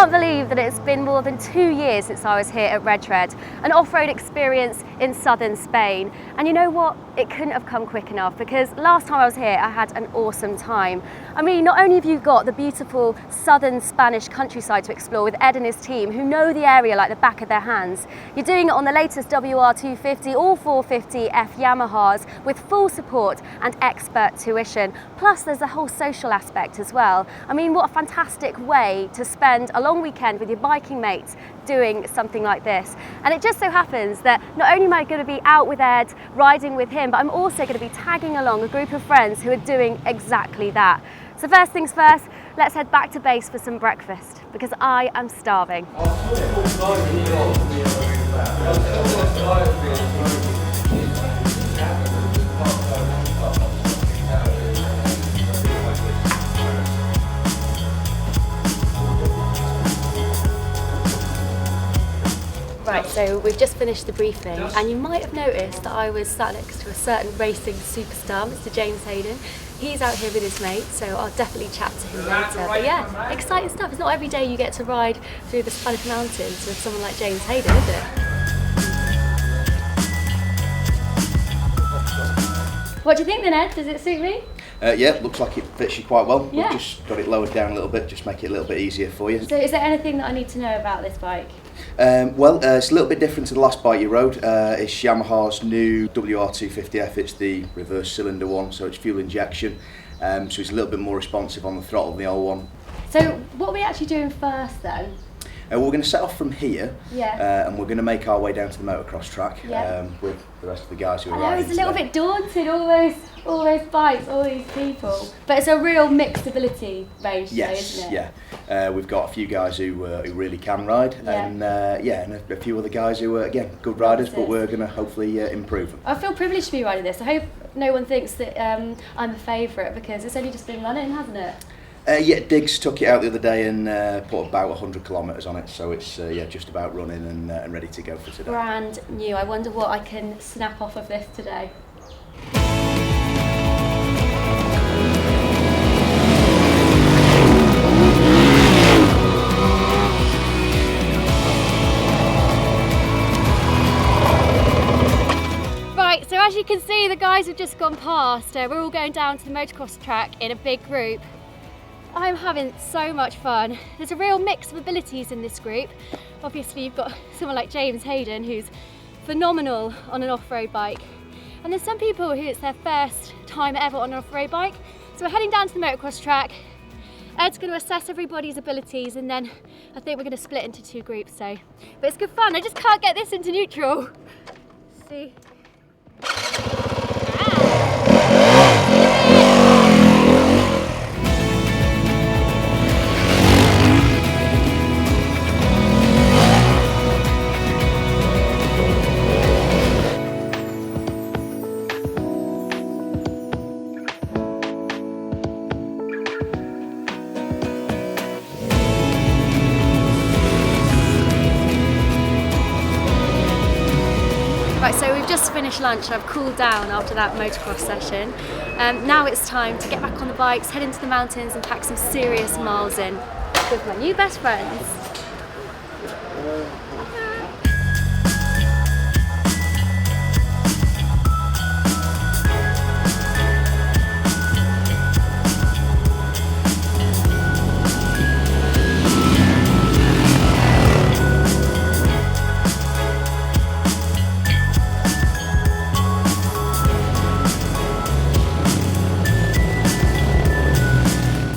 can't believe that it's been more than 2 years since I was here at Redtread, an off-road experience in southern Spain. And you know what? It couldn't have come quick enough, because last time I was here I had an awesome time. I mean, not only have you got the beautiful southern Spanish countryside to explore with Ed and his team, who know the area like the back of their hands. You're doing it on the latest WR250, all 450F Yamahas, with full support and expert tuition. Plus there's a whole social aspect as well. I mean, what a fantastic way to spend a long weekend with your biking mates doing something like this. And it just so happens that not only am I going to be out with Ed, riding with him, but I'm also going to be tagging along a group of friends who are doing exactly that. So first things first, let's head back to base for some breakfast, because I am starving. Right, so we've just finished the briefing, and you might have noticed that I was sat next to a certain racing superstar, Mr. James Hayden. He's out here with his mate, so I'll definitely chat to him later. But yeah, exciting stuff. It's not every day you get to ride through the Spanish mountains with someone like James Hayden, is it? What do you think then, Ed? Does it suit me? Yeah, looks like it fits you quite well. Yeah. We've just got it lowered down a little bit, just make it a little bit easier for you. So is there anything that I need to know about this bike? It's a little bit different to the last bike you rode. It's Yamaha's new WR250F. It's the reverse cylinder one, so it's fuel injection. So it's a little bit more responsive on the throttle than the old one. So what are we actually doing first then? We're going to set off from here, Yeah. and we're going to make our way down to the motocross track, Yeah. with the rest of the guys who are I know, riding it's a little today. bit daunting, all those bikes, all these people. But it's a real mixed ability range today, Yes, isn't it? yeah. We've got a few guys who really can ride, Yeah. and a few other guys who are, again, good riders, but we're going to hopefully improve them. I feel privileged to be riding this. I hope no one thinks that I'm a favourite, because it's only just been running, hasn't it? Diggs took it out the other day and put about 100 kilometres on it, so it's just about running and ready to go for today. Brand new. I wonder what I can snap off of this today. Right, so as you can see, the guys have just gone past. We're all going down to the motocross track in a big group. I'm having so much fun. There's a real mix of abilities in this group. Obviously you've got someone like James Hayden, who's phenomenal on an off-road bike. And there's some people who it's their first time ever on an off-road bike. So we're heading down to the motocross track. Ed's going to assess everybody's abilities, and then I think we're going to split into two groups. But it's good fun. I just can't get this into neutral. See? Right, so we've just finished lunch and I've cooled down after that motocross session. Now it's time to get back on the bikes, head into the mountains and pack some serious miles in with my new best friends.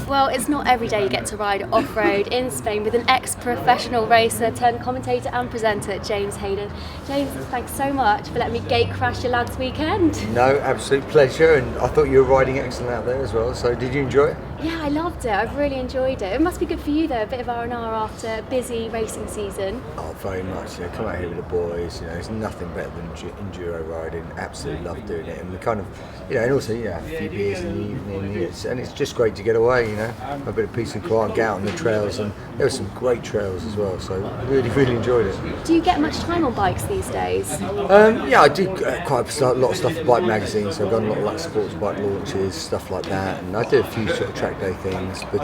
Well, it's not every day you get to ride off-road in Spain with an ex-professional racer turned commentator and presenter, James Hayden. James, thanks so much for letting me gate crash your lads' weekend. No, absolute pleasure, and I thought you were riding excellent out there as well, so did you enjoy it? Yeah, I loved it. I've really enjoyed it. It must be good for you though, a bit of R&R after a busy racing season. Oh, very much. Come out here with the boys, there's nothing better than enduro riding. Absolutely love doing it, and we kind of, and also, a few beers in the evening, and it's just great to get away, a bit of peace and quiet, and get out on the trails, and there were some great trails as well, so really, really enjoyed it. Do you get much time on bikes these days? I do quite a lot of stuff for bike magazines, so I've done a lot of like sports bike launches, stuff like that, and I do a few sort of track track day things, but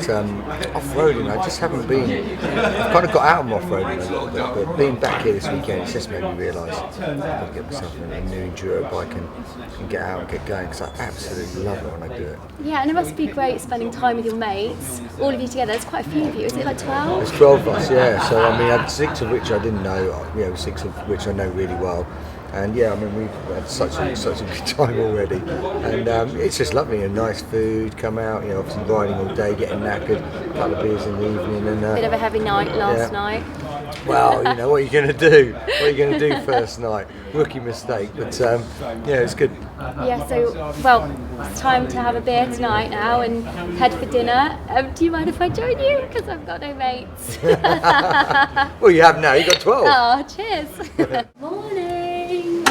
off-roading, I just haven't been. I've kind of got out of off-roading a little bit, but being back here this weekend, it's just made me realise I've got to get myself a new enduro bike and get out and get going, because I absolutely love it when I do it. Yeah, and it must be great spending time with your mates, all of you together. There's quite a few of you. Is it like 12? There's 12 of us, yeah. So I mean, I had 6 of which I didn't know, 6 of which I know really well. And yeah, I mean, we've had such a good time already, and it's just lovely and nice food. Come out, obviously riding all day, getting knackered, a couple of beers in the evening, and bit of a heavy night last night. Well, what are you going to do? What are you going to do first night? Rookie mistake, but yeah, it's good. Yeah, so it's time to have a beer tonight now and head for dinner. Do you mind if I join you? Because I've got no mates. Well, you have now. You've got 12. Oh, cheers. Morning.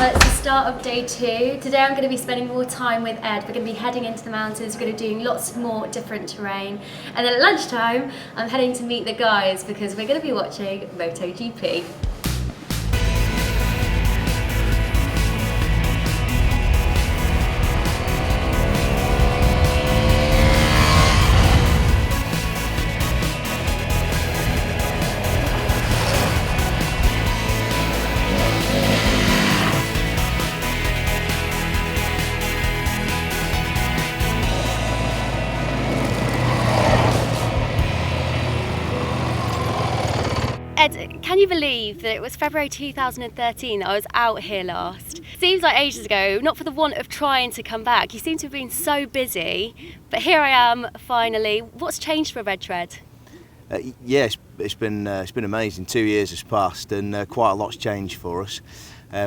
It's the start of day 2. Today I'm going to be spending more time with Ed. We're going to be heading into the mountains. We're going to be doing lots more different terrain. And then at lunchtime, I'm heading to meet the guys because we're going to be watching MotoGP. Ed, can you believe that it was February 2013 that I was out here last? Seems like ages ago, not for the want of trying to come back. You seem to have been so busy, but here I am finally. What's changed for Redtread? Yeah, it's been amazing. 2 years has passed and quite a lot's changed for us.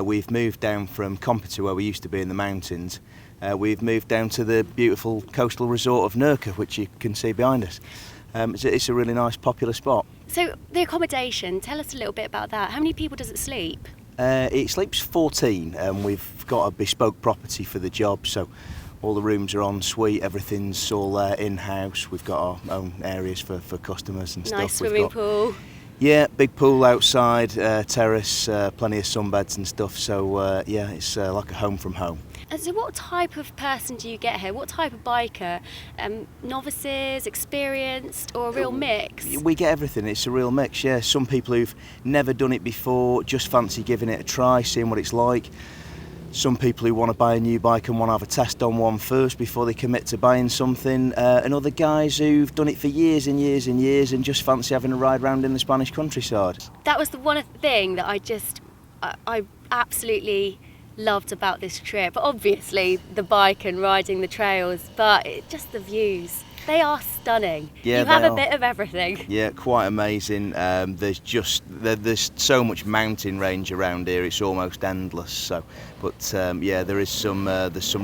We've moved down from Compita, where we used to be in the mountains. We've moved down to the beautiful coastal resort of Nurka, which you can see behind us. It's a really nice, popular spot. So the accommodation, tell us a little bit about that. How many people does it sleep? It sleeps 14, and we've got a bespoke property for the job, so all the rooms are en suite, everything's all in-house. We've got our own areas for customers and stuff. Nice swimming pool. Yeah, big pool outside, terrace, plenty of sunbeds and stuff, so yeah, it's like a home from home. And so what type of person do you get here? What type of biker? Novices, experienced, or a real mix? We get everything. It's a real mix, yeah. Some people who've never done it before just fancy giving it a try, seeing what it's like. Some people who want to buy a new bike and want to have a test on one first before they commit to buying something. And other guys who've done it for years and years and years and just fancy having a ride round in the Spanish countryside. That was the one thing that I absolutely loved about this trip. Obviously the bike and riding the trails, but just the views. They are stunning. Yeah, you have a bit of everything. Yeah, quite amazing. There's so much mountain range around here. It's almost endless. So, but yeah, there's some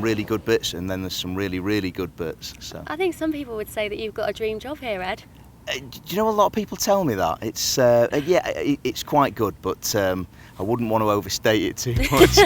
really good bits, and then there's some really good bits. So I think some people would say that you've got a dream job here, Ed. Do you know, a lot of people tell me that. It's yeah, it's quite good, but I wouldn't want to overstate it too much.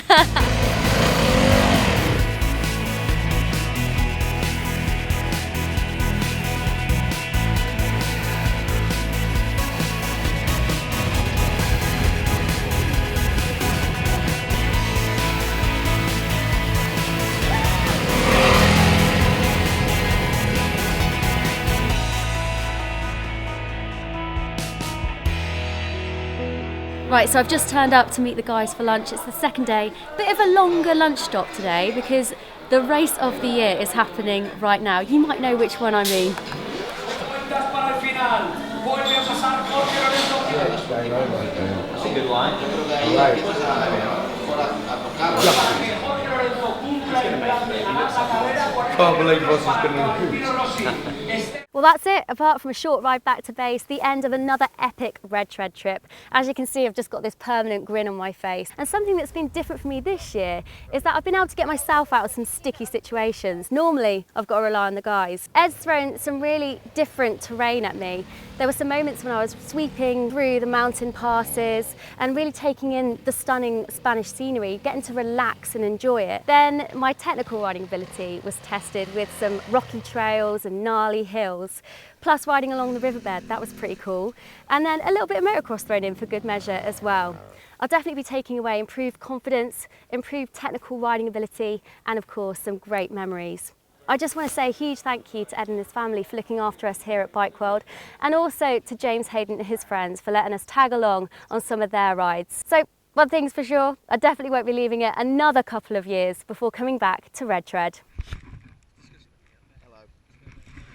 Right, so I've just turned up to meet the guys for lunch. It's the second day. Bit of a longer lunch stop today because the race of the year is happening right now. You might know which one I mean. It's a good line. Can't believe what's going Well, that's it. Apart from a short ride back to base, the end of another epic Redtread trip. As you can see, I've just got this permanent grin on my face. And something that's been different for me this year is that I've been able to get myself out of some sticky situations. Normally, I've got to rely on the guys. Ed's thrown some really different terrain at me. There were some moments when I was sweeping through the mountain passes and really taking in the stunning Spanish scenery, getting to relax and enjoy it. Then my technical riding ability was tested with some rocky trails and gnarly hills, plus riding along the riverbed. That was pretty cool. And then a little bit of motocross thrown in for good measure as well. I'll definitely be taking away improved confidence, improved technical riding ability, and of course some great memories. I just want to say a huge thank you to Ed and his family for looking after us here at Bike World, and also to James Hayden and his friends for letting us tag along on some of their rides. So one thing's for sure, I definitely won't be leaving it another couple of years before coming back to Redtread.